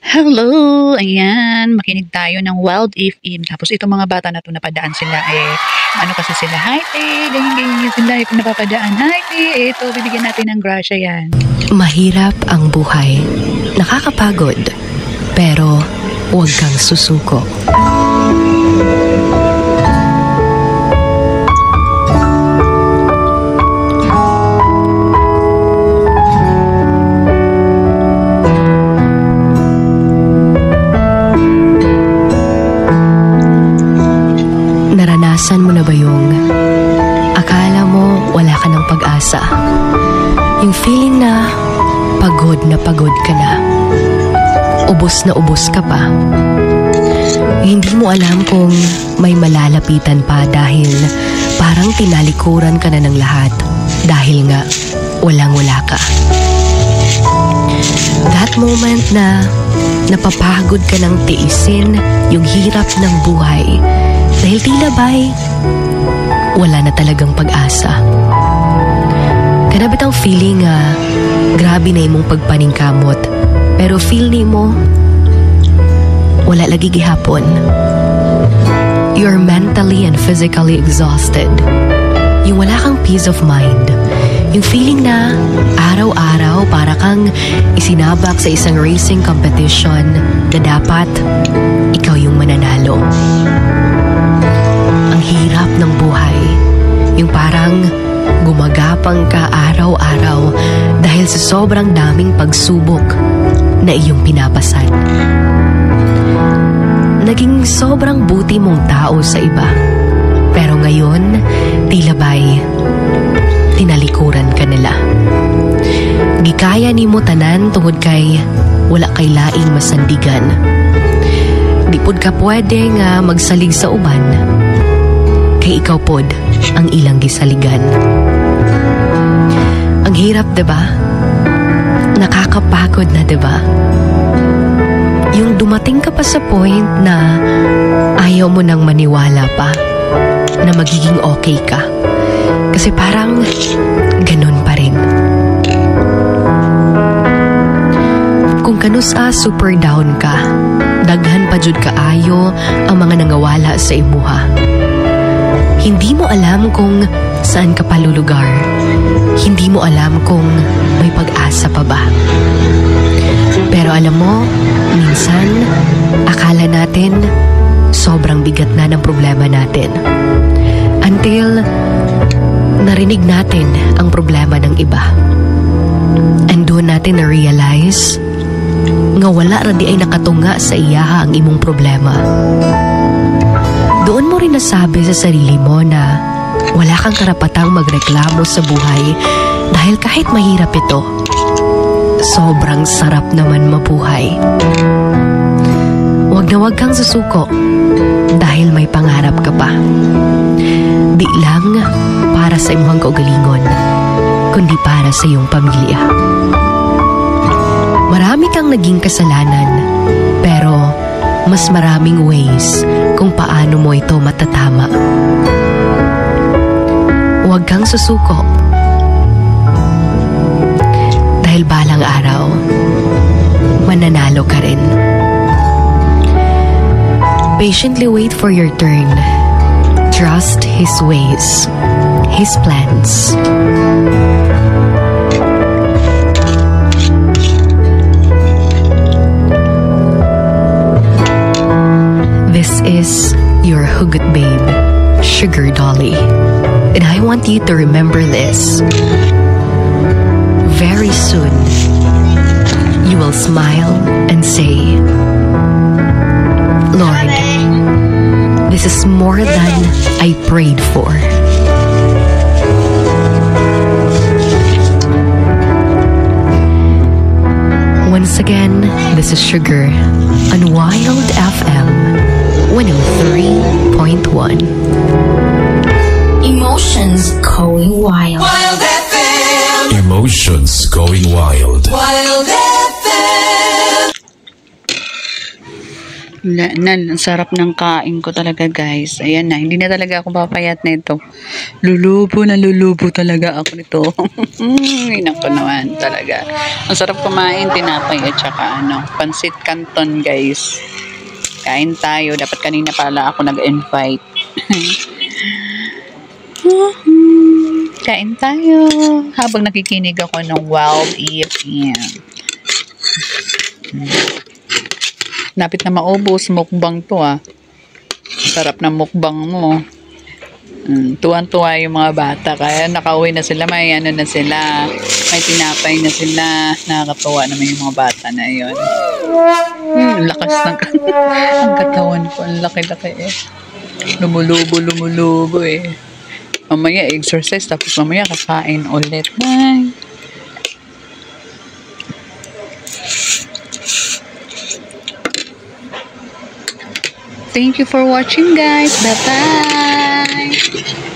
Hello! Ayan, makinig tayo ng Wild FM. Tapos itong mga bata na to napadaan sila ano kasi sila, hi te, ganyan sila, kung napapadaan, hi te, ito, bibigyan natin ng grasya yan. Mahirap ang buhay. Nakakapagod. Pero huwag kang susuko. Naranasan mo na ba yung akala mo wala ka ng pag-asa? Yung feeling na pagod ka na. Ubos na ubos ka pa. Hindi mo alam kung may malalapitan pa dahil parang tinalikuran ka na ng lahat dahil nga walang-wala ka. That moment na napapagod ka ng tiisin yung hirap ng buhay dahil tila ba'y wala na talagang pag-asa. Kanabit ang feeling grabe na imong pagpaningkamot pero feel ni mo wala lagi gihapon. You're mentally and physically exhausted. Yung wala kang peace of mind. Yung feeling na araw-araw para kang isinabak sa isang racing competition na dapat ikaw yung mananalo. Ang hirap ng buhay. Yung parang gumagapang ka araw-araw dahil sa sobrang daming pagsubok na iyong pinapasan. Naging sobrang buti mong tao sa iba. Pero ngayon, tila ba'y tinalikuran ka nila. Gikaya ni mo tanan tungod kay wala kay laing masandigan. Di pod ka pwede nga magsalig sa uban kay ikaw pod ang ilang gisaligan. Ang hirap, diba? Nakakapagod na, diba? Yung dumating ka pa sa point na ayaw mo nang maniwala pa na magiging okay ka. Kasi parang ganun pa rin. Kung kanusa super down ka, daghan pa jud kaayo ang mga nangawala sa imuha. Hindi mo alam kung saan ka palulugar. Hindi mo alam kung may pag-asa pa ba. Pero alam mo, minsan, akala natin sobrang bigat na ng problema natin. Until narinig natin ang problema ng iba. And doon natin na-realize nga wala ra di ay nakatunga sa iyaha ang imong problema. Doon mo rin nasabi sa sarili mo na wala kang karapatang magreklamo sa buhay dahil kahit mahirap ito, sobrang sarap naman mabuhay. Huwag na huwag kang susuko dahil may pangarap ka pa. Di lang para sa imong kaugalingon, kundi para sa iyong pamilya. Marami kang naging kasalanan, pero mas maraming ways kung paano mo ito matatama. Huwag kang susuko. Dahil balang araw, mananalo ka rin. Patiently wait for your turn. Trust His ways, His plans. This is your Hugot Babe, Sugar Dolly. And I want you to remember this. Very soon, you will smile and say, Lord, this is more than I prayed for. Once again, this is Sugar on Wild FM 103.1. Emotions going wild. Wild FM. Emotions going wild. Wild FM. Ang sarap ng kain ko talaga guys. Ayan na, hindi na talaga ako papayat na ito. Lulubo talaga ako nito. Inan ko naman talaga. Ang sarap kumain, tinapay at saka pansit canton guys. Kain tayo. Dapat kanina pala ako nag-invite. Kain tayo. Habang nakikinig ako ng Wild FM. Napit na maubos, mukbang to Sarap na mukbang mo. Tuwan-tuwa yung mga bata. Kaya nakauwi na sila, may na sila. May tinapay na sila. Nakakatuwa naman yung mga bata na yun. Lakas ng ang katawan ko. Ang laki-laki Lumulubo Mamaya exercise, tapos mamaya kakain ulit. Bye! Thank you for watching guys. Bye-bye.